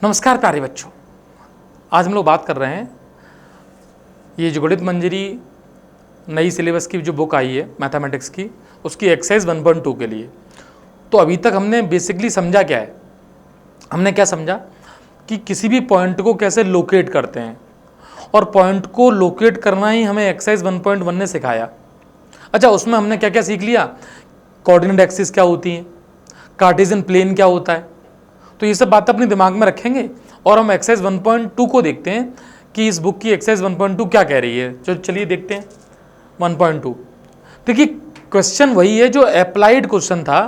नमस्कार प्यारे बच्चों, आज हम लोग बात कर रहे हैं ये जो गणित मंजरी नई सिलेबस की जो बुक आई है मैथमेटिक्स की, उसकी एक्सरसाइज 1.2 के लिए। तो अभी तक हमने बेसिकली समझा क्या है, हमने क्या समझा कि किसी भी पॉइंट को कैसे लोकेट करते हैं, और पॉइंट को लोकेट करना ही हमें एक्सरसाइज 1.1 ने सिखाया। अच्छा, उसमें हमने क्या क्या सीख लिया, कोऑर्डिनेट एक्सिस क्या होती है, कार्टेशियन प्लेन क्या होता है। तो ये सब बातें अपने दिमाग में रखेंगे और हम एक्सरसाइज 1.2 को देखते हैं कि इस बुक की एक्सरसाइज 1.2 क्या कह रही है। जो चलिए देखते हैं 1.2। देखिए, क्वेश्चन वही है जो अप्लाइड क्वेश्चन था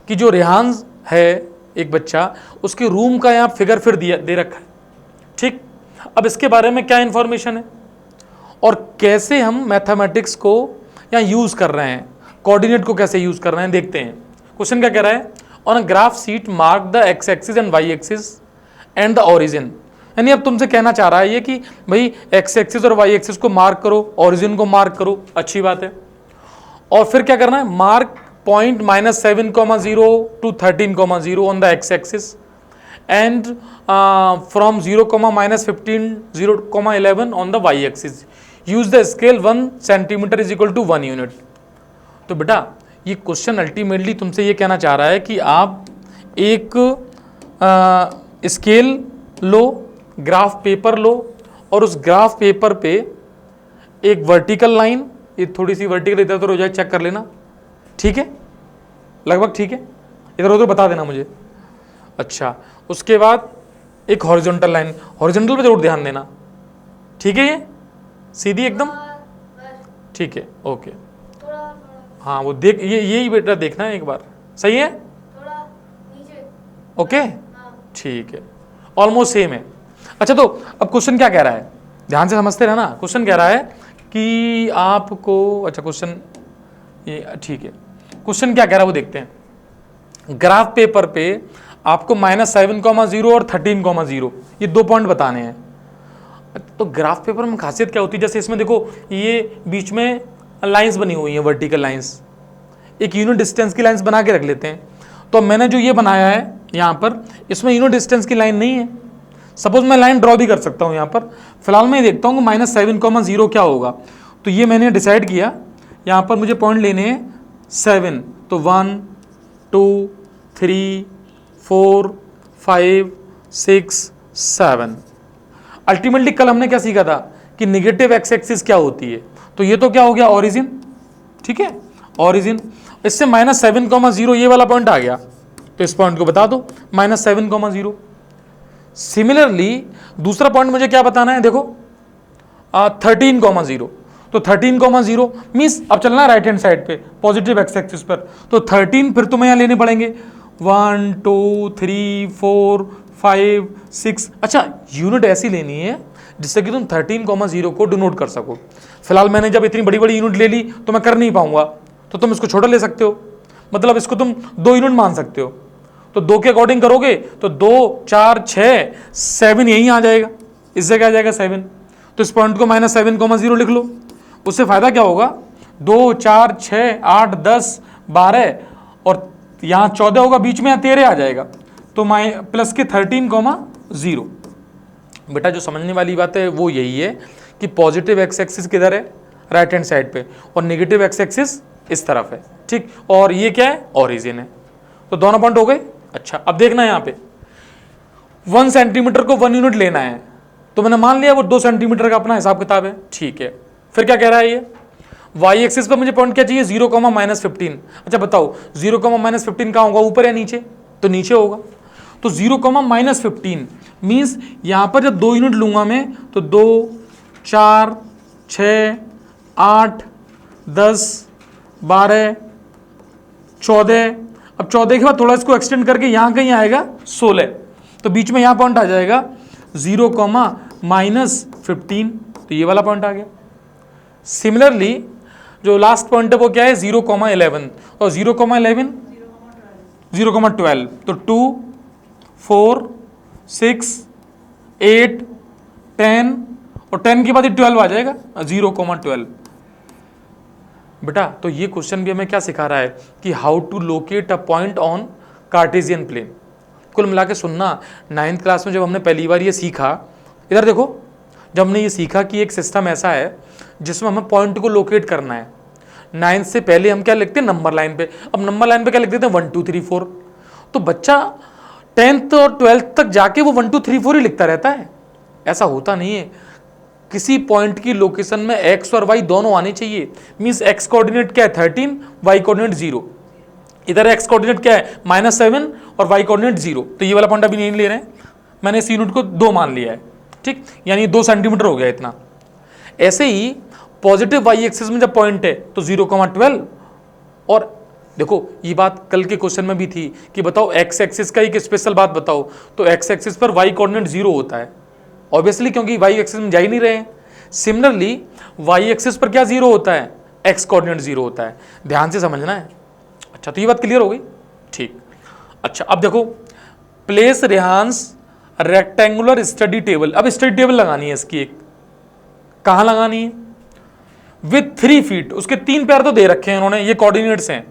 कि जो रेहान है एक बच्चा, उसके रूम का यहाँ फिगर फिर दे रखा है। ठीक, अब इसके बारे में क्या इंफॉर्मेशन है और कैसे हम मैथमेटिक्स को यहाँ यूज़ कर रहे हैं, कोऑर्डिनेट को कैसे यूज़ कर रहे हैं, देखते हैं। क्वेश्चन क्या कह रहा है, on a graph sheet mark the X axis and Y axis and the origin. यानी अब तुमसे कहना चाह रहा है ये कि भाई एक्स एक्सिस और वाई एक्सिस को मार्क करो, ओरिजिन को मार्क करो, अच्छी बात है। और फिर क्या करना है, mark point -7,0 to 13,0 on the X axis and from 0, -15, 0,11 on the Y axis. Use the scale 1 centimetre is equal to 1 unit. तो बेटा ये क्वेश्चन अल्टीमेटली तुमसे ये कहना चाह रहा है कि आप एक स्केल लो, ग्राफ पेपर लो, और उस ग्राफ पेपर पे एक वर्टिकल लाइन, ये थोड़ी सी वर्टिकल इधर उधर हो जाए, चेक कर लेना, ठीक है, लगभग ठीक है, इधर उधर बता देना मुझे। अच्छा, उसके बाद एक हॉरिजॉन्टल लाइन, हॉरिजॉन्टल पे जरूर ध्यान देना, ठीक है, ये सीधी एकदम, ठीक है, ओके। हाँ वो देख, ये यही बेटा देखना है एक बार, सही है, थोड़ा नीचे, ओके, ठीक है, ऑलमोस्ट सेम है। अच्छा, तो अब क्वेश्चन क्या कह रहा है, ध्यान से समझते रहना। क्वेश्चन कह रहा है कि आपको, अच्छा क्वेश्चन ये ठीक है, क्वेश्चन क्या कह रहा है वो देखते हैं। ग्राफ पेपर पे आपको -7,0 और 13,0 ये 2 पॉइंट बताने हैं। तो ग्राफ पेपर में खासियत क्या होती है, जैसे इसमें देखो ये बीच में लाइंस बनी हुई हैं, वर्टिकल लाइंस, एक यूनिट डिस्टेंस की लाइंस बना के रख लेते हैं। तो मैंने जो ये बनाया है यहाँ पर, इसमें यूनिट डिस्टेंस की लाइन नहीं है। सपोज मैं लाइन ड्रॉ भी कर सकता हूँ यहाँ पर, फिलहाल मैं देखता हूँ -7,0 क्या होगा। तो ये मैंने डिसाइड किया, यहाँ पर मुझे पॉइंट लेने हैं 7, तो 1, 2, 3, 4, 5, 6, 7। अल्टीमेटली कल हमने क्या सीखा था कि निगेटिव एक्स एक्सिस क्या होती है। तो ये तो क्या हो गया, ओरिजिन, ठीक है, ओरिजिन। इससे -7,0 ये वाला पॉइंट आ गया, तो इस पॉइंट को बता दो -7,0। सिमिलरली दूसरा पॉइंट मुझे क्या बताना है, देखो 13,0। तो 13,0 मीन्स अब चलना है राइट हैंड साइड पे, पॉजिटिव एक्स एक्सिस पर। तो 13 फिर तुम्हें यहाँ लेने पड़ेंगे, 1, 2, 3, 4, 5, 6। अच्छा, यूनिट ऐसी लेनी है जिससे कि तुम 13,0 को डिनोट कर सको। फिलहाल मैंने जब इतनी बड़ी बड़ी यूनिट ले ली तो मैं कर नहीं पाऊंगा, तो तुम इसको छोटा ले सकते हो, मतलब इसको तुम 2 यूनिट मान सकते हो। तो 2 के अकॉर्डिंग करोगे तो 2, 4, 6, 7 यहीं आ जाएगा, इससे क्या आ जाएगा 7। तो इस पॉइंट को -7,0 लिख लो। उससे फायदा क्या होगा, 2, 4, 6, 8, 10, 12 और यहाँ 14 होगा, बीच में यहाँ 13 आ जाएगा, तो प्लस के 13,0। बेटा जो समझने वाली बात है वो यही है कि पॉजिटिव एक्स एक्सिस किधर है, राइट हैंड साइड पे, और नेगेटिव एक्स एक्सिस इस तरफ है, ठीक। और ये क्या है, ओरिजिन है। तो दोनों पॉइंट हो गए। अच्छा, अब देखना यहाँ पे 1 सेंटीमीटर को 1 यूनिट लेना है, तो मैंने मान लिया वो 2 सेंटीमीटर का अपना हिसाब किताब है, ठीक है। फिर क्या कह रहा है ये, वाई एक्सिस पर मुझे पॉइंट क्या चाहिए, 0, -15। अच्छा बताओ 0, -15 कहाँ होगा, ऊपर या नीचे, तो नीचे होगा। तो 0, -15 मीन्स यहां पर जब 2 यूनिट लूंगा मैं, तो 2, 4, 6, 8, 10, 12, 14। अब 14 के बाद थोड़ा इसको एक्सटेंड करके यहां कहीं आएगा 16, तो बीच में यहां पॉइंट आ जाएगा 0, -15, तो ये वाला पॉइंट आ गया। सिमिलरली जो लास्ट पॉइंट है वो क्या है, 0,11, और 0,11 0,12, तो 2, 4, 6, 8, 10, और 10 के बाद 12 आ जाएगा, 0,12। बेटा तो ये क्वेश्चन भी हमें क्या सिखा रहा है कि how to locate a point on Cartesian plane. कुल मिला के सुनना, 9th क्लास में जब हमने पहली बार ये सीखा, इधर देखो, जब हमने ये सीखा कि एक सिस्टम ऐसा है जिसमें हमें पॉइंट को लोकेट करना है, 9th से पहले हम क्या लिखते हैं, नंबर लाइन पे। अब नंबर लाइन पे क्या लिख देते हैं, 1 2 3 4। तो बच्चा 10th और 12th तक जाके वो 1 2 3 4 ही लिखता रहता है। ऐसा होता नहीं है, किसी पॉइंट की लोकेशन में एक्स और वाई दोनों आने चाहिए। मींस एक्स कोऑर्डिनेट क्या है 13, वाई कोऑर्डिनेट 0। इधर एक्स कोऑर्डिनेट क्या है -7 और वाई कोऑर्डिनेट 0। तो ये वाला पॉइंट अभी नहीं ले रहे हैं, मैंने इस यूनिट को 2 मान लिया है, ठीक, यानी 2 सेंटीमीटर हो गया इतना। ऐसे ही पॉजिटिव वाई एक्सिस में जब पॉइंट है तो 0,12। और देखो ये बात कल के क्वेश्चन में भी थी कि बताओ एक्स एक्सिस का एक स्पेशल बात बताओ, तो एक्स एक्सिस पर वाई कोऑर्डिनेट 0 होता है ऑब्वियसली, क्योंकि वाई एक्सिस में जा ही नहीं रहे हैं। सिमिलरली वाई एक्सिस पर क्या 0 होता है, एक्स कोऑर्डिनेट 0 होता है। ध्यान से समझना है। अच्छा, तो ये बात क्लियर हो गई, ठीक। अच्छा, अब देखो, प्लेस रेहांस रेक्टेंगुलर स्टडी टेबल। अब स्टडी टेबल लगानी है इसकी एक, कहां लगानी है, विथ 3 फीट। उसके 3 पैर तो दे रखे हैं उन्होंने, ये कोऑर्डिनेट्स हैं।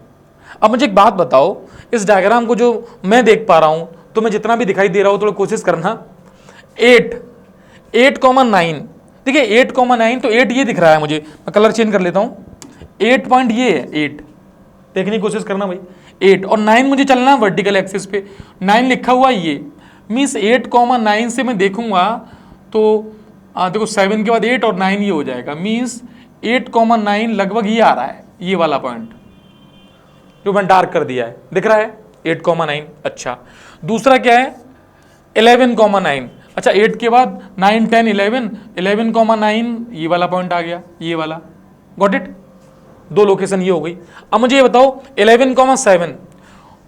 अब मुझे एक बात बताओ, इस डायग्राम को जो मैं देख पा रहा हूं, तो मैं जितना भी दिखाई दे रहा हूं थोड़ा कोशिश करना। 8,9, देखिए 8,9, तो 8 ये दिख रहा है मुझे, मैं कलर चेंज कर लेता हूं। 8 पॉइंट ये है, 8 देखने की कोशिश करना भाई, 8 और 9 मुझे चलना है वर्टिकल एक्सिस पे। 9 लिखा हुआ ये, मीन्स 8,9 से मैं देखूंगा तो देखो 7 के बाद 8 और 9 ये हो जाएगा, मीन्स 8,9 लगभग ये आ रहा है, ये वाला पॉइंट जो मैं डार्क कर दिया है, दिख रहा है 8,9। अच्छा, दूसरा क्या है 11,9। अच्छा, 8 के बाद 9 10 11, 11,9 ये वाला पॉइंट आ गया, ये वाला, गॉट इट। 2 लोकेशन ये हो गई। अब मुझे ये बताओ 11,7,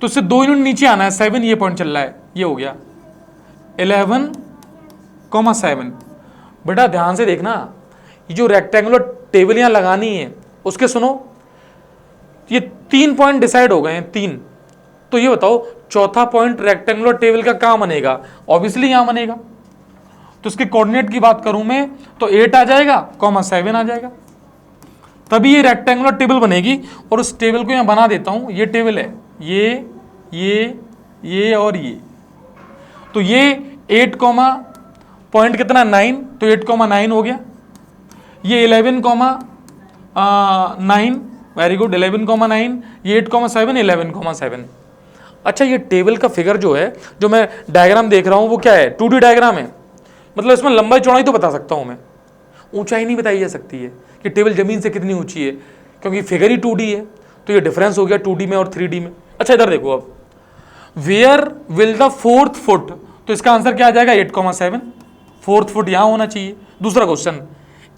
तो इससे 2 यूनिट नीचे आना है, 7 ये पॉइंट चल रहा है, ये हो गया 11,7। बेटा ध्यान से देखना, ये जो रेक्टेंगुलर टेबल यहां लगानी है उसके सुनो, ये 3 पॉइंट डिसाइड हो गए हैं, 3। तो ये बताओ चौथा पॉइंट रेक्टेंगुलर टेबल का कहां बनेगा, ऑब्वियसली यहां बनेगा। तो इसके कोऑर्डिनेट की बात करूं मैं तो 8 आ जाएगा, 7 आ जाएगा, तभी ये रेक्टेंगुलर टेबल बनेगी। और उस टेबल को यहां बना देता हूं, ये टेबल है, ये और ये। तो ये 8, पॉइंट कितना 9, तो 8,9 हो गया। ये 11,9, वेरी गुड, 11,9, ये 8,7, 11,7। अच्छा, ये टेबल का फिगर जो है, जो मैं डायग्राम देख रहा हूं वो क्या है, 2D डायग्राम है, मतलब इसमें लंबाई चौड़ाई तो बता सकता हूं मैं, ऊंचाई नहीं बताई जा सकती है कि टेबल जमीन से कितनी ऊंची है, क्योंकि फिगर ही 2D है। तो ये डिफरेंस हो गया 2D में और 3D में। अच्छा, इधर देखो, अब where will the 4th foot, तो इसका आंसर क्या आ जाएगा 8,7, 4th फुट यहां होना चाहिए। दूसरा question,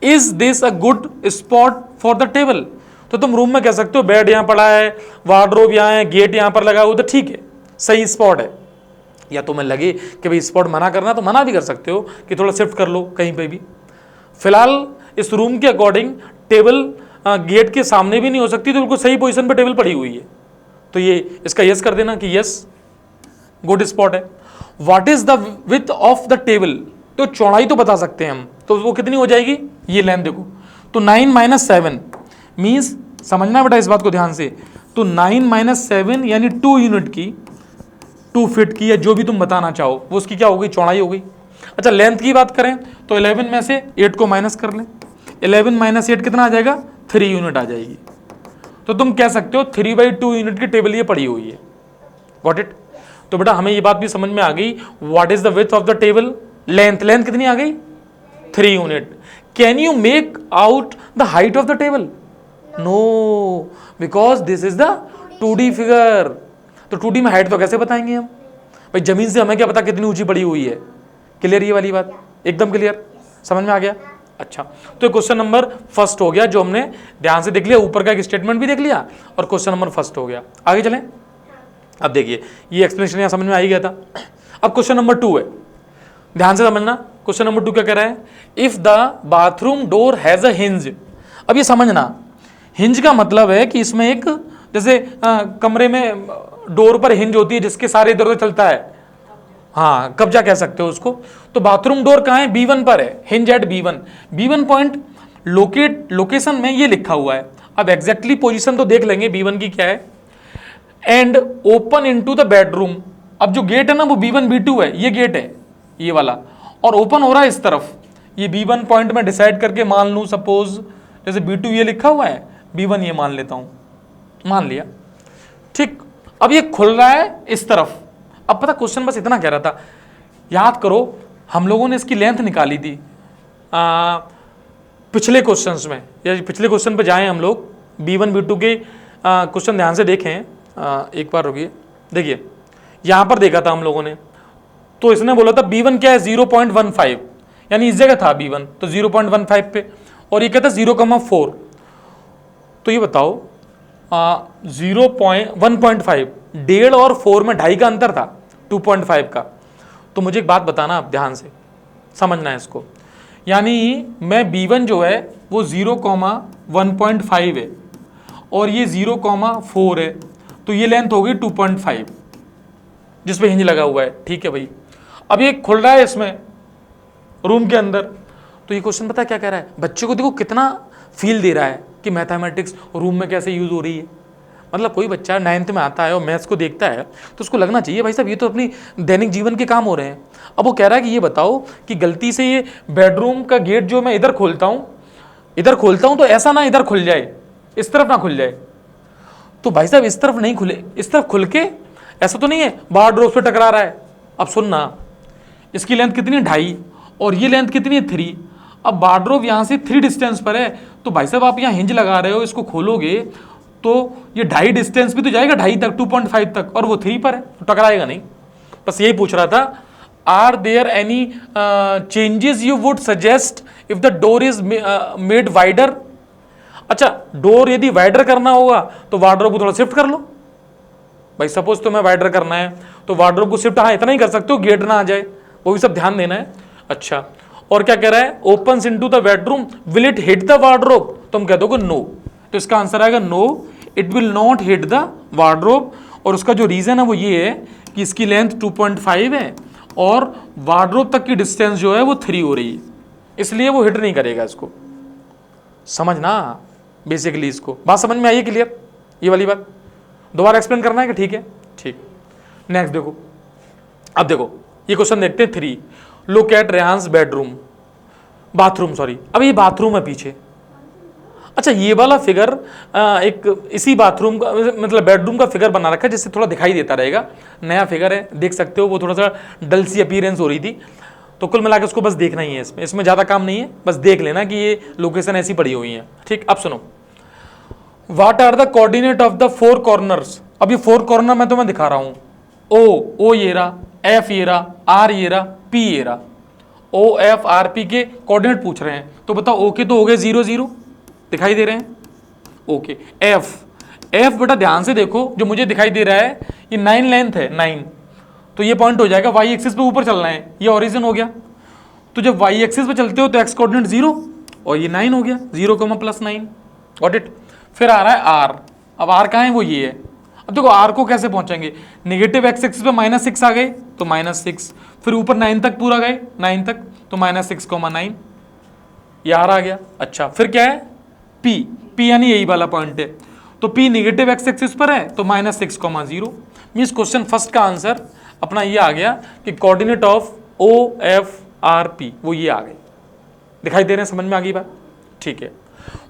is this a good spot for the table, तो तुम रूम में कह सकते हो बेड यहां पड़ा है, वार्डरोब यहां है, गेट यहां पर लगा हुआ, तो ठीक है, सही स्पॉट है। या तुम्हें लगे कि भाई स्पॉट मना करना, तो मना भी कर सकते हो कि थोड़ा शिफ्ट कर लो कहीं पे भी। फिलहाल इस रूम के अकॉर्डिंग टेबल गेट के सामने भी नहीं हो सकती, तो बिल्कुल सही पोजीशन पे टेबल पड़ी हुई है, तो ये इसका यस कर देना कि यस गुड स्पॉट है। What is the width of the table, तो चौड़ाई तो बता सकते हैं हम, तो वो कितनी हो जाएगी, ये लेंथ देखो, तो 9 - 7 मीन्स, समझना बेटा इस बात को ध्यान से, तो 9 - 7 यानी 2 यूनिट की, 2 फीट की, या जो भी तुम बताना चाहो वो उसकी क्या हो गई, चौड़ाई हो गई। अच्छा, लेंथ की बात करें तो 11 में से 8 को माइनस कर लें, 11 - 8 कितना आ जाएगा, 3 यूनिट आ जाएगी। तो तुम कह सकते हो 3/2 यूनिट की टेबल ये पड़ी हुई है, गॉट इट। तो बेटा हमें ये बात भी समझ में आ गई, what is the width of the table, length कितनी आ गई, 3 unit. Can you make out the height of the table, no, because this is the 2D figure. तो 2D में हाइट तो कैसे बताएंगे हम भाई, जमीन से हमें क्या पता कितनी ऊंची पड़ी हुई है। क्लियर ये वाली बात, एकदम क्लियर, समझ में आ गया। अच्छा, तो क्वेश्चन नंबर फर्स्ट हो गया, जो हमने ध्यान से देख लिया, ऊपर का एक स्टेटमेंट भी देख लिया और क्वेश्चन नंबर फर्स्ट हो गया। आगे चलें। अब देखिए ये एक्सप्लेनेशन यहाँ समझ में आ ही गया था। अब क्वेश्चन नंबर 2 है, ध्यान से समझना। क्वेश्चन नंबर 2 क्या कह रहा है, if the bathroom door has a hinge. अब ये समझना, हिंज का मतलब है कि इसमें एक, जैसे कमरे में डोर पर हिंज होती है जिसके सारे इधर उधर चलता है, हाँ कब्जा कह सकते हो उसको। तो बाथरूम डोर कहाँ है, B1 पर है, hinge eight B1 point location में ये लिखा हुआ है। अब एग्जैक्टली पोजीशन तो देख लेंगे B1 की क्या है। And open into the bedroom, अब जो गेट है ना वो B1 B2 है, ये गेट है ये वाला, और ओपन हो रहा है इस तरफ। ये B1 पॉइंट में डिसाइड करके मान लूँ सपोज जैसे B2 ये लिखा हुआ है, B1 ये मान लेता हूँ, मान लिया, ठीक। अब ये खुल रहा है इस तरफ। अब पता क्वेश्चन बस इतना कह रहा था, याद करो हम लोगों ने इसकी लेंथ निकाली थी पिछले क्वेश्चंस में, या पिछले क्वेश्चन पे जाएं हम लोग, B1 B2 के क्वेश्चन ध्यान से देखें। एक बार रुकिए, देखिए यहाँ पर देखा था हम लोगों ने, तो इसने बोला था B1 क्या है 0.15, यानी इस जगह था B1 तो 0.15 पे, और ये कहता है 0,4। तो ये बताओ 1.5, 1.5 और 4 में 2.5 का अंतर था, 2.5 का। तो मुझे एक बात बताना आप ध्यान से समझना है इसको, यानी मैं B1 जो है वो 0,1.5 है और ये 0,4 है, तो ये लेंथ होगी 2.5 जिस पे हिंज लगा हुआ है, ठीक है भाई। अब ये खुल रहा है इसमें रूम के अंदर, तो ये क्वेश्चन पता क्या कह रहा है, बच्चे को देखो कितना फील दे रहा है कि मैथमेटिक्स रूम में कैसे यूज हो रही है। मतलब कोई बच्चा 9th में आता है और मैथ्स को देखता है तो उसको लगना चाहिए भाई साहब ये तो अपनी दैनिक जीवन के काम हो रहे हैं। अब वो कह रहा है कि ये बताओ कि गलती से ये बेडरूम का गेट जो मैं इधर खोलता हूँ तो ऐसा ना इधर खुल जाए, इस तरफ ना खुल जाए। तो भाई साहब इस तरफ नहीं खुले, इस तरफ खुल के ऐसा तो नहीं है वार्डरोब पे टकरा रहा है। अब सुनना, इसकी लेंथ कितनी है 2.5 और ये लेंथ कितनी है 3। अब वार्डरोब यहाँ से 3 डिस्टेंस पर है, तो भाई साहब आप यहाँ हिंज लगा रहे हो, इसको खोलोगे तो ये 2.5 डिस्टेंस भी तो जाएगा 2.5 तक, 2.5 तक, और वो 3 पर है तो टकराएगा नहीं। बस यही पूछ रहा था, are there any changes you would suggest if the door is made wider. अच्छा, डोर यदि वाइडर करना होगा तो वार्डरोब को थोड़ा शिफ्ट कर लो। भाई सपोज तुम्हें वाइडर करना है तो वार्डरोब को शिफ्ट, हाँ इतना ही कर सकते हो, गेट ना आ जाए, वो भी सब ध्यान देना है। अच्छा, और क्या कह रहा है, opens into the bedroom will it hit the wardrobe, तुम कह दोगे नो, तो इसका आंसर आएगा no, it will not hit the wardrobe. और उसका जो रीजन है वो ये है कि इसकी लेंथ 2.5 है और वार्डरोब तक की डिस्टेंस जो है वो 3 हो रही है, इसलिए वो हिट नहीं करेगा इसको। समझना बेसिकली, इसको बात समझ में आई है क्लियर, ये वाली बात दोबारा एक्सप्लेन करना है कि ठीक है, ठीक। नेक्स्ट देखो, अब देखो ये क्वेश्चन देखते हैं 3, look at Rehan's bedroom, bathroom sorry, अब ये बाथरूम है पीछे। अच्छा, ये वाला फिगर एक इसी बाथरूम का मतलब बेडरूम का फिगर बना रखा है जिससे थोड़ा दिखाई देता रहेगा, नया फिगर है देख सकते हो, वो थोड़ा सा डल सी अपीयरेंस हो रही थी, तो कुल मिलाकर उसको बस देखना ही है, इसमें ज़्यादा काम नहीं है, बस देख लेना कि ये लोकेशन ऐसी पड़ी हुई है, ठीक। अब सुनो, what are the coordinate of the 4 corners. अब ये 4 कॉर्नर मैं तुम्हें दिखा रहा हूँ, ओ ये रहा, एफ ये रहा, आर ये रहा, पी ये रहा, ओ एफ आर पी के कोऑर्डिनेट पूछ रहे हैं, तो बताओ ओ के तो हो गए 0 0 दिखाई दे रहे हैं, ओके। एफ बेटा ध्यान से देखो, जो मुझे दिखाई दे रहा है ये 9 लेंथ है, 9, तो ये पॉइंट हो जाएगा वाई एक्सिस पे ऊपर चलना है, ये ओरिजिन हो गया। तो जब वाई एक्सिस पे चलते हो तो एक्स कोऑर्डिनेट 0 और ये 9 हो गया, 0,+9, गॉट इट। फिर आ रहा है आर, अब आर कहाँ है, वो ये है। अब देखो आर को कैसे पहुंचेंगे, नेगेटिव एक्स एक्सिस पे -6 आ गए तो -6, फिर ऊपर 9 तक पूरा गए, 9 तक तो -6,9, ये आर आ गया। अच्छा, फिर क्या है पी यानी यही वाला पॉइंट है, तो पी नेगेटिव एक्स एक्सिस पर है तो -6,0। मीन्स क्वेश्चन फर्स्ट का आंसर अपना ये आ गया कि coordinate of O F R P वो ये आ गए, दिखाई दे रहे हैं, समझ में आ गई बात, ठीक है।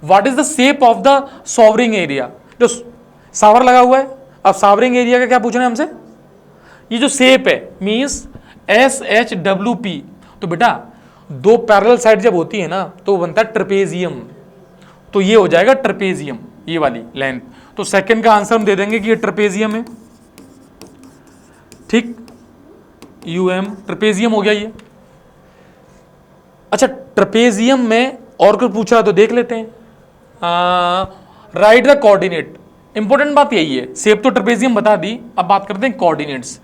What is the shape of the showering area, जो सावर लगा हुआ है, अब सॉवरिंग एरिया का क्या पूछ रहे हैं हमसे, ये जो शेप है मीन्स SHWP, तो बेटा 2 पैरेलल साइड जब होती है ना तो वो बनता है ट्रेपेजियम, तो ये हो जाएगा ट्रेपेजियम, ये वाली लेंथ। तो सेकंड का आंसर हम दे देंगे कि ये ट्रेपेजियम है, ठीक, UM ट्रेपेजियम हो गया ये। अच्छा, ट्रेपेजियम में और कुछ पूछा तो देख लेते हैं, राइट द कोऑर्डिनेट, इंपॉर्टेंट बात यही है, शेप तो ट्रेपेजियम बता दी, अब बात करते हैं कोऑर्डिनेट्स।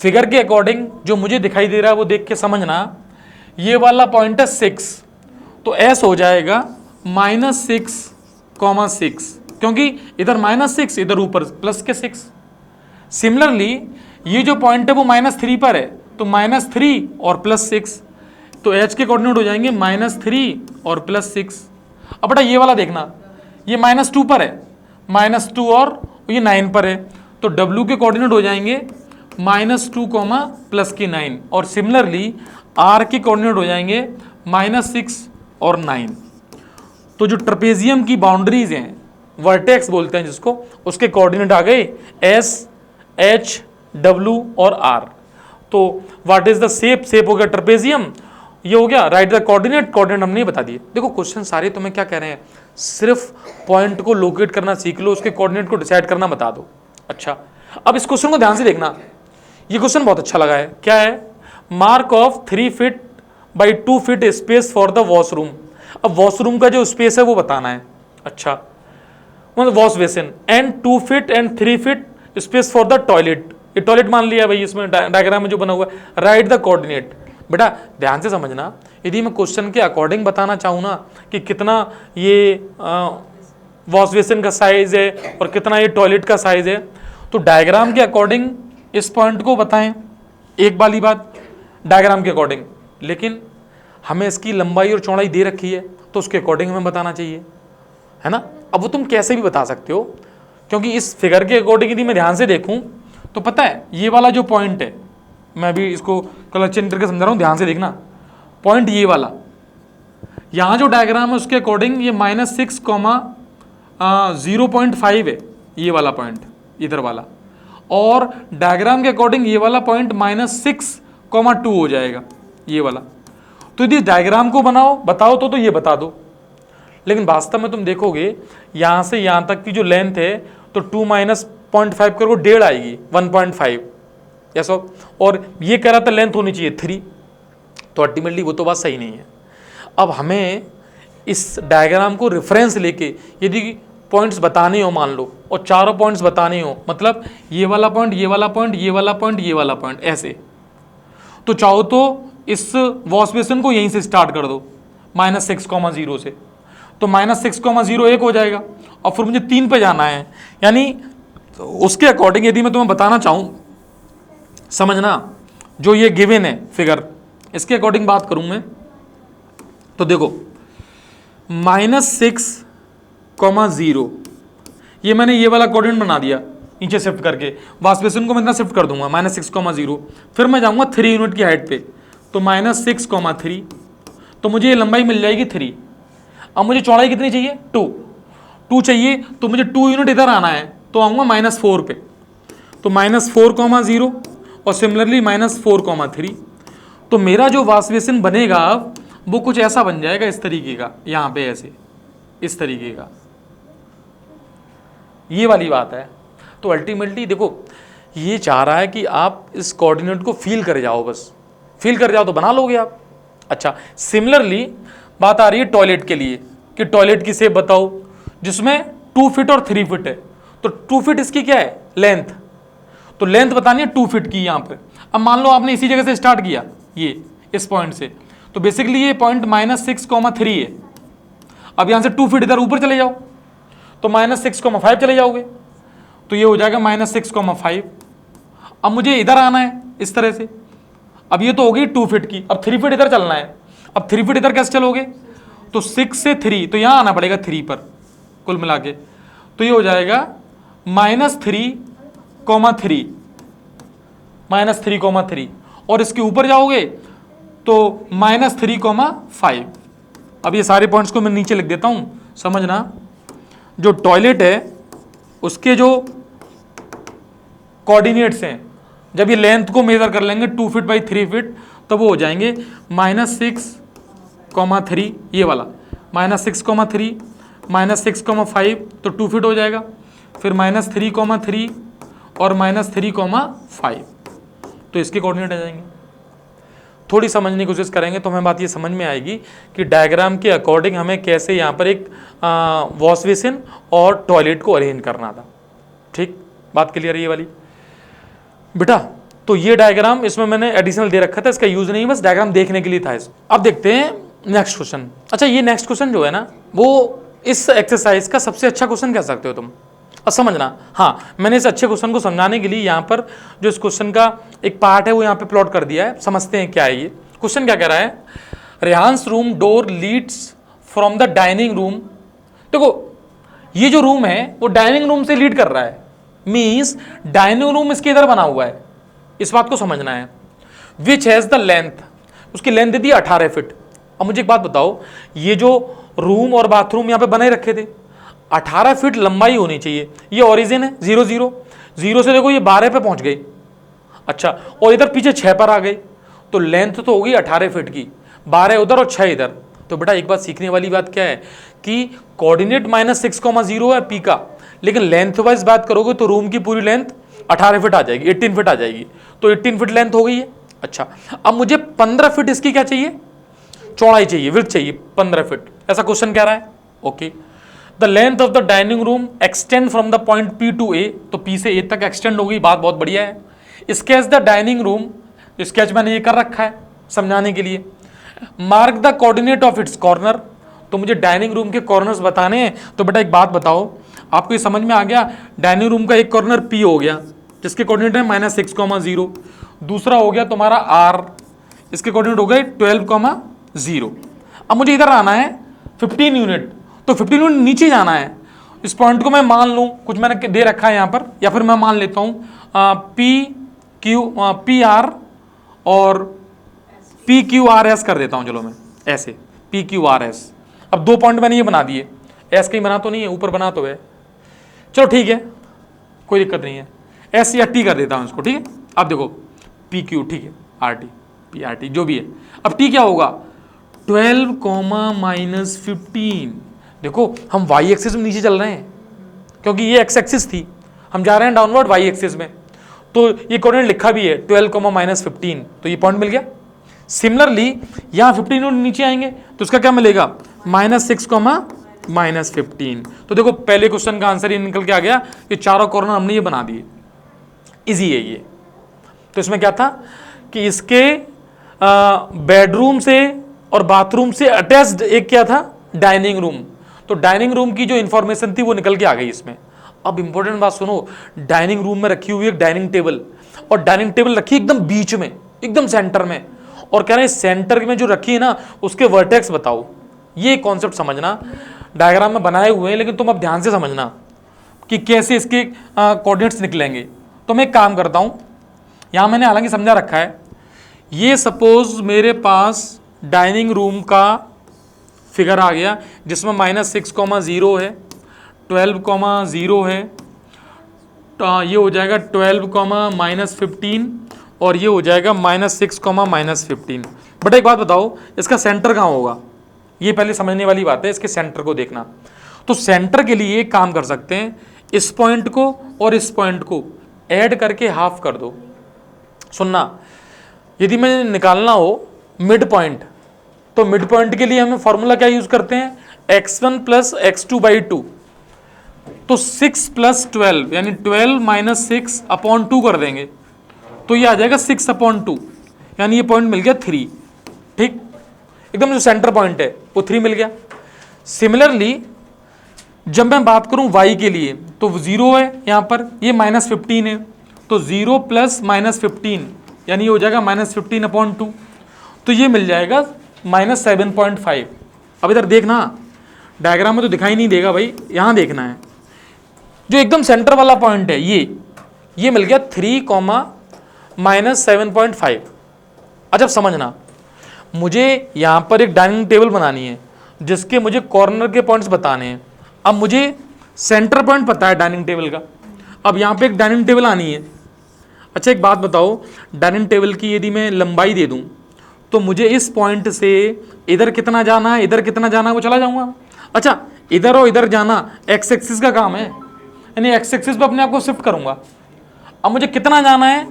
फिगर के अकॉर्डिंग जो मुझे दिखाई दे रहा है वो देख के समझना, ये वाला पॉइंट है 6, तो S हो जाएगा -6,6, क्योंकि इधर -6 इधर ऊपर प्लस के 6। सिमिलरली ये जो पॉइंट है वो -3 पर है तो -3 और +6, तो H के कोऑर्डिनेट हो जाएंगे -3 और +6। अब बेटा ये वाला देखना, ये -2 पर है, -2 और ये 9 पर है, तो W के कोऑर्डिनेट हो जाएंगे -2 कॉमा +9 और सिमिलरली आर के कोऑर्डिनेट हो जाएंगे -6 और 9। तो जो ट्रेपेजियम की बाउंड्रीज हैं, वर्टेक्स बोलते हैं जिसको, उसके कोऑर्डिनेट आ गए S, H, W और R। तो what is the shape? Shape हो गया ट्रेपेजियम, ये हो गया राइट द कोऑर्डिनेट, कोऑर्डिनेट हमने बता दिए। देखो क्वेश्चन सारे तुम्हें क्या कह रहे हैं, सिर्फ पॉइंट को लोकेट करना सीख लो, उसके कोऑर्डिनेट को डिसाइड करना बता दो। अच्छा, अब इस क्वेश्चन को ध्यान से देखना, ये क्वेश्चन बहुत अच्छा लगा है। क्या है? Mark of 3 feet by 2 feet space for the washroom. अब वॉशरूम का जो स्पेस है वो बताना है। अच्छा, मतलब wash basin and 2 feet and 3 feet space for the toilet. ये टॉयलेट मान लिया भाई, इसमें डायग्राम में जो बना हुआ है। Right the coordinate. बेटा ध्यान से समझना, यदि मैं क्वेश्चन के अकॉर्डिंग बताना चाहूँ ना कि कितना ये वॉश बेसिन का साइज है और कितना ये टॉयलेट का साइज है, तो डायग्राम के अकॉर्डिंग इस पॉइंट को बताएं, एक वाली बात डायग्राम के अकॉर्डिंग। लेकिन हमें इसकी लंबाई और चौड़ाई दे रखी है तो उसके अकॉर्डिंग हमें बताना चाहिए, है ना। अब वो तुम कैसे भी बता सकते हो, क्योंकि इस फिगर के अकॉर्डिंग यदि मैं ध्यान से देखूं तो पता है ये वाला जो पॉइंट है, मैं भी इसको कलर चेंज करके समझा रहा हूं, ध्यान से देखना। पॉइंट ये वाला, यहां जो डायग्राम है उसके अकॉर्डिंग ये -6, 0.5 है ये वाला पॉइंट, इधर वाला। और डायग्राम के अकॉर्डिंग ये वाला पॉइंट -6,2 हो जाएगा ये वाला। तो यदि डायग्राम को बताओ तो ये बता दो, लेकिन वास्तव में तुम देखोगे यहां से यहां तक की जो लेंथ है तो 2 - 0.5 करो 1.5 आएगी, 1.5 यस। और ये कह रहा था लेंथ होनी चाहिए 3, तो अल्टीमेटली वो तो बात सही नहीं है। अब हमें इस डायग्राम को रेफरेंस लेके यदि पॉइंट्स बताने हो, मान लो, और चारों पॉइंट्स बताने हो, मतलब ये वाला पॉइंट, ये वाला पॉइंट, ये वाला पॉइंट, ये वाला पॉइंट, ऐसे, तो चाहो तो इस वॉश बेसिन को यहीं से स्टार्ट कर दो -6,0 से, तो -6,0 एक हो जाएगा और फिर मुझे 3 पे जाना है। यानी उसके अकॉर्डिंग यदि मैं तुम्हें बताना चाहूँ, समझना, जो ये गिवन है फिगर, इसके अकॉर्डिंग बात करूँ मैं तो देखो -6,0 ये मैंने ये वाला कोऑर्डिनेट बना दिया नीचे शिफ्ट करके, वॉश बेसिन को मैं इतना शिफ्ट कर दूंगा -6,0, फिर मैं जाऊंगा 3 यूनिट की हाइट पे, तो -6,3, तो मुझे ये लंबाई मिल जाएगी 3। अब मुझे चौड़ाई कितनी चाहिए? 2 चाहिए, तो मुझे 2 यूनिट इधर आना है, तो आऊँगा -4 पे, तो -4,0 और सिमिलरली -4,3। तो मेरा जो वॉश बेसिन बनेगा वो कुछ ऐसा बन जाएगा, इस तरीके का, यहाँ पे ऐसे, इस तरीके का, ये वाली बात है। तो अल्टीमेटली देखो ये चाह रहा है कि आप इस कोऑर्डिनेट को फील कर जाओ, बस फील कर जाओ तो बना लोगे आप। अच्छा, सिमिलरली बात आ रही है टॉयलेट के लिए कि टॉयलेट की शेप बताओ, जिसमें 2 फीट और 3 फीट है, तो 2 फीट इसकी क्या है? लेंथ, तो लेंथ बतानी है 2 फीट की यहाँ पे। अब मान लो आपने इसी जगह से स्टार्ट किया, ये इस पॉइंट से, तो बेसिकली ये पॉइंट -6,3 है। अब यहाँ से 2 फीट इधर ऊपर चले जाओ तो -6,5 चले जाओगे, तो ये हो जाएगा -6,5। अब मुझे इधर आना है इस तरह से, अब ये तो हो गई 2 फीट की, अब 3 फीट इधर चलना है। अब 3 फीट इधर कैसे चलोगे? तो 6 से 3, तो यहाँ आना पड़ेगा 3 पर कुल मिला के, तो ये हो जाएगा -3,3 और इसके ऊपर जाओगे तो -3,5। अब ये सारे पॉइंट्स को मैं नीचे लिख देता हूं, समझना। जो टॉयलेट है उसके जो कोऑर्डिनेट्स हैं, जब ये लेंथ को मेजर कर लेंगे 2 फीट बाई 3 फीट, तो वो हो जाएंगे -6,3, ये वाला -6,3 -6,5, तो 2 फीट हो जाएगा, फिर -3,3 और -3,5, तो इसके कोऑर्डिनेट आ जाएंगे। थोड़ी समझने की कोशिश करेंगे तो हमें बात ये समझ में आएगी कि डायग्राम के अकॉर्डिंग हमें कैसे यहाँ पर एक वॉश बेसिन और टॉयलेट को अरेंज करना था। ठीक, बात क्लियर है ये वाली बेटा। तो ये डायग्राम इसमें मैंने एडिशनल दे रखा था, इसका यूज नहीं, बस डायग्राम देखने के लिए था इस। अब देखते हैं नेक्स्ट क्वेश्चन। अच्छा, ये नेक्स्ट क्वेश्चन जो है ना, वो इस एक्सरसाइज का सबसे अच्छा क्वेश्चन कह सकते हो तुम। और समझना, हाँ, मैंने इस अच्छे क्वेश्चन को समझाने के लिए यहाँ पर जो इस क्वेश्चन का एक पार्ट है वो यहाँ पे प्लॉट कर दिया है। समझते हैं क्या है ये क्वेश्चन। क्या कह रहा है? Rehan's room door leads from the dining room. देखो ये जो रूम है वो डाइनिंग रूम से लीड कर रहा है, मीन्स डाइनिंग रूम इसके इधर बना हुआ है, इस बात को समझना है। विच हैज द लेंथ, उसकी लेंथ दे दी 18 फीट। अब मुझे एक बात बताओ, ये जो रूम और बाथरूम यहाँ पे बनाए रखे थे, 18 फीट लंबाई होनी चाहिए। ये ओरिजिन है 0 0 0 से देखो ये 12 पे पहुंच गई। अच्छा, और इधर पीछे 6 पर आ गई, तो लेंथ तो होगी 18 फीट की, 12 उधर और 6 इधर। तो बेटा एक बात सीखने वाली बात क्या है कि कोऑर्डिनेट -6,0 है पी का, लेकिन लेंथ वाइज बात करोगे तो रूम की पूरी लेंथ 18 फीट आ जाएगी, 18 फीट आ जाएगी। तो 18 फीट लेंथ हो गई है। अच्छा, अब मुझे 15 फीट इसकी क्या चाहिए, चौड़ाई चाहिए, विड्थ चाहिए 15 फीट। ऐसा क्वेश्चन कह रहा है। Okay, the length of the dining room extend from the point P to A, तो पी से ए तक एक्सटेंड हो गई, बात बहुत बढ़िया है। Sketch the dining room, sketch मैंने ये कर रखा है समझाने के लिए। Mark the coordinate of its corner, तो मुझे डाइनिंग रूम के कॉर्नर्स बताने हैं। तो बेटा एक बात बताओ, आपको ये समझ में आ गया, डाइनिंग रूम का एक कॉर्नर पी हो गया जिसके कोऑर्डिनेट है -6,0, दूसरा हो गया तुम्हारा आर, इसके कोऑर्डिनेट हो गए 12,0। अब मुझे इधर आना है 15 यूनिट, तो 15 यूनिट नीचे जाना है। इस पॉइंट को मैं मान लूं, कुछ मैंने दे रखा है यहाँ पर, या फिर मैं मान लेता हूँ पी आर और PQRS कर देता हूँ। चलो मैं ऐसे PQRS, अब 2 पॉइंट मैंने ये बना दिए, एस कहीं बना तो नहीं है, ऊपर बना तो है, चलो ठीक है कोई दिक्कत नहीं है, एस या टी कर देता हूँ इसको, ठीक है। अब देखो PQ, ठीक है, RT PRT जो भी है। अब T क्या होगा, 12, -15। देखो हम y एक्सिस में नीचे चल रहे हैं क्योंकि ये x एक्सिस थी, हम जा रहे हैं डाउनवर्ड y एक्सिस में, तो ये कोऑर्डिनेट लिखा भी है 12, -15, तो ये पॉइंट मिल गया। सिमिलरली यहाँ 15 यूनिट नीचे आएंगे तो इसका क्या मिलेगा, -6, -15। तो देखो पहले क्वेश्चन का आंसर ये निकल के आ गया, ये चारों कॉर्नर हमने ये बना दिए, इजी है ये। तो इसमें क्या था कि इसके बेडरूम से और बाथरूम से अटैच्ड एक क्या था, डाइनिंग रूम, तो डाइनिंग रूम की जो इंफॉर्मेशन थी वो निकल के आ गई इसमें। अब इंपॉर्टेंट बात सुनो, डाइनिंग रूम में रखी हुई एक डाइनिंग टेबल, और डाइनिंग टेबल रखी एकदम बीच में, एकदम सेंटर में, और कह रहे हैं सेंटर में जो रखी है ना उसके वर्टेक्स बताओ। ये कॉन्सेप्ट समझना, डायग्राम में बनाए हुए हैं लेकिन तुम अब ध्यान से समझना कि कैसे इसके कोऑर्डिनेट्स निकलेंगे। तो मैं एक काम करता हूँ, यहाँ मैंने हालांकि समझा रखा है, ये सपोज मेरे पास डाइनिंग रूम का फिगर आ गया जिसमें -6,0 है, 12,0 है, तो ये हो जाएगा 12, -15, और ये हो जाएगा -6, -15। बट एक बात बताओ, इसका सेंटर कहाँ होगा, ये पहले समझने वाली बात है, इसके सेंटर को देखना। तो सेंटर के लिए एक काम कर सकते हैं, इस पॉइंट को और इस पॉइंट को ऐड करके हाफ कर दो। सुनना, यदि मैं निकालना हो मिड पॉइंट, तो मिड पॉइंट के लिए हमें फॉर्मूला क्या यूज करते हैं, x1 + x2/2, तो 6 + 12 यानी 12 - 6/2 कर देंगे, तो ये आ जाएगा 6/2, यानी ये पॉइंट मिल गया 3, ठीक, एकदम जो सेंटर पॉइंट है वो 3 मिल गया। सिमिलरली जब मैं बात करूं y के लिए, तो 0 है यहाँ पर, ये -15 है, तो 0 + -15 यानी ये हो जाएगा -15/2, तो ये मिल जाएगा -7.5। अब इधर देखना, डायग्राम में तो दिखाई नहीं देगा भाई, यहाँ देखना है, जो एकदम सेंटर वाला पॉइंट है ये मिल गया 3, -7.5। अच्छा समझना, मुझे यहाँ पर एक डाइनिंग टेबल बनानी है जिसके मुझे कॉर्नर के पॉइंट्स बताने हैं। अब मुझे सेंटर पॉइंट पता है डाइनिंग टेबल का, अब यहाँ पे एक डाइनिंग टेबल आनी है। अच्छा एक बात बताओ, डाइनिंग टेबल की यदि मैं लंबाई दे दूँ तो मुझे इस पॉइंट से इधर कितना जाना है, इधर कितना जाना है, वो चला जाऊँगा। अच्छा इधर और इधर जाना एक्स एक्सिस का काम है, यानी एक्स एक्सिस पे अपने आप को शिफ्ट करूँगा। अब मुझे कितना जाना है,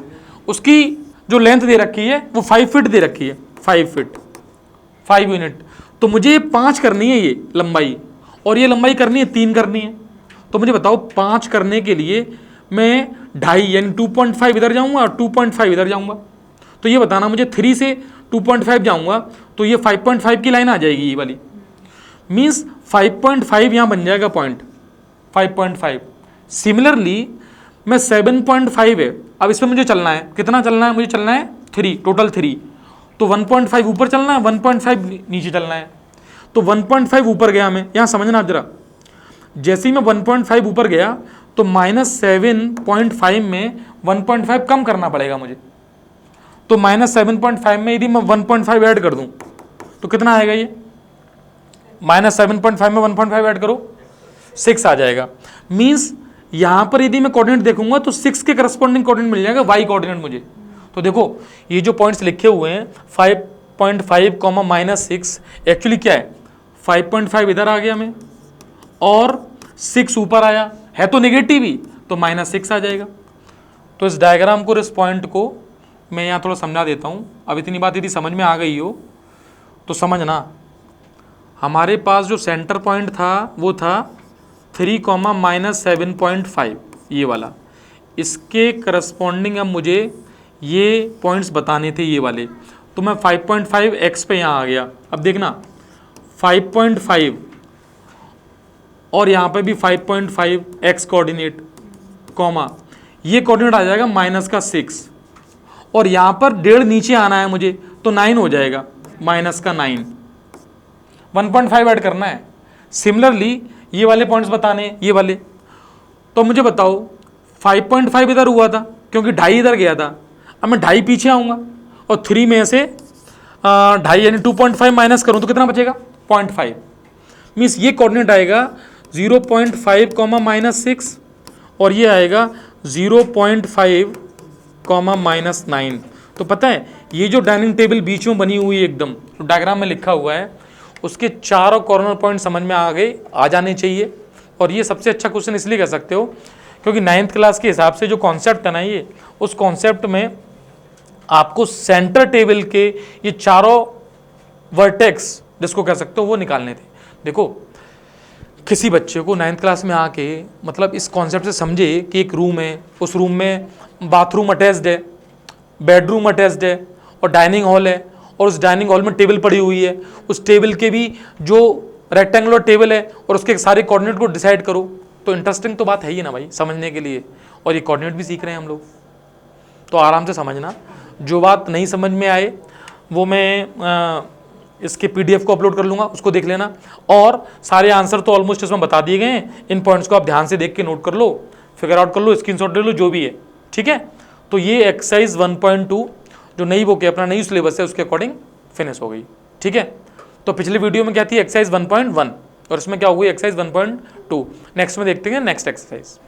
उसकी जो लेंथ दे रखी है वो 5 फीट दे रखी है, 5 फीट 5 यूनिट, तो मुझे 5 करनी है ये लंबाई, और ये लंबाई करनी है 3 करनी है। तो मुझे बताओ 5 करने के लिए मैं 2.5 यानी 2.5 इधर जाऊँगा और 2.5 इधर जाऊँगा, तो ये बताना मुझे 3 से 2.5 जाऊँगा तो ये 5.5 की लाइन आ जाएगी ये वाली, मीन्स 5.5 यहाँ बन जाएगा पॉइंट 5.5। सिमिलरली मैं 7.5 है, अब इस पर मुझे चलना है, कितना चलना है, मुझे चलना है 3, टोटल 3, तो 1.5 ऊपर चलना है, 1.5 नीचे चलना है, तो 1.5 ऊपर गया मैं, यहाँ समझना आप जरा, जैसे ही मैं 1.5 ऊपर गया तो -7.5 में 1.5 कम करना पड़ेगा मुझे, तो -7.5 में यदि मैं 1.5 ऐड कर दूं तो कितना आएगा ये? -7.5 में 1.5 ऐड करो 6 आ जाएगा। मीन्स यहां पर यदि मैं कोऑर्डिनेट देखूंगा तो 6 के करस्पॉन्डिंग कोऑर्डिनेट मिल जाएगा, वाई कोऑर्डिनेट मुझे। तो देखो ये जो पॉइंट्स लिखे हुए हैं 5.5 -6 एक्चुअली क्या है, 5.5 इधर आ गया मैं और 6 ऊपर आया है, तो नेगेटिव ही, तो -6 आ जाएगा। तो इस डायग्राम को, इस पॉइंट को मैं यहाँ थोड़ा समझा देता हूँ। अब इतनी बात यदि समझ में आ गई हो तो समझना, हमारे पास जो सेंटर पॉइंट था वो था 3, -7.5 ये वाला। इसके करस्पॉन्डिंग अब मुझे ये पॉइंट्स बताने थे, ये वाले। तो मैं 5.5 एक्स पे यहाँ आ गया। अब देखना 5.5 और यहाँ पे भी 5.5 एक्स कोऑर्डिनेट, कॉमा ये कोऑर्डिनेट आ जाएगा -6 और यहाँ पर 1.5 नीचे आना है मुझे, तो 9 हो जाएगा, -9। 1.5 ऐड करना है। सिमिलरली ये वाले पॉइंट्स बताने, ये वाले। तो मुझे बताओ 5.5 इधर हुआ था क्योंकि 2.5 इधर गया था। अब मैं 2.5 पीछे आऊँगा और 3 में से 2.5 यानी 2.5 माइनस करूँ तो कितना बचेगा? 0.5। मीन्स ये कोऑर्डिनेट आएगा 0.5, -6 और ये आएगा 0.5, -9। तो पता है ये जो डाइनिंग टेबल बीच में बनी हुई है एकदम, तो डायग्राम में लिखा हुआ है, उसके चारों कॉर्नर पॉइंट समझ में आ जाने चाहिए। और ये सबसे अच्छा क्वेश्चन इसलिए कह सकते हो क्योंकि 9th क्लास के हिसाब से जो कॉन्सेप्ट है ना, ये उस कॉन्सेप्ट में आपको सेंटर टेबल के ये चारों वर्टेक्स जिसको कह सकते हो वो निकालने थे। देखो किसी बच्चे को 9th क्लास में आके मतलब इस कॉन्सेप्ट से समझे कि एक रूम है, उस रूम में बाथरूम अटैच्ड है, बेडरूम अटैच्ड है और डाइनिंग हॉल है, और उस डाइनिंग हॉल में टेबल पड़ी हुई है, उस टेबल के भी जो रेक्टेंगुलर टेबल है और उसके सारे कोऑर्डिनेट को डिसाइड करो, तो इंटरेस्टिंग तो बात है ही ना भाई समझने के लिए। और ये कोऑर्डिनेट भी सीख रहे हैं हम लोग, तो आराम से समझना। जो बात नहीं समझ में आए वो मैं इसके PDF को अपलोड कर लूँगा, उसको देख लेना। और सारे आंसर तो ऑलमोस्ट इसमें बता दिए गए हैं। इन पॉइंट्स को आप ध्यान से देख के नोट कर लो, फिगर आउट कर लो, स्क्रीनशॉट ले लो, जो भी है, ठीक है। तो ये एक्सरसाइज 1.2 जो नई बुक है, अपना नई सिलेबस है, उसके अकॉर्डिंग फिनिश हो गई, ठीक है। तो पिछले वीडियो में क्या थी? एक्सरसाइज 1.1 और इसमें क्या हो गई? एक्सरसाइज 1.2। नेक्स्ट में देखते हैं नेक्स्ट एक्सरसाइज।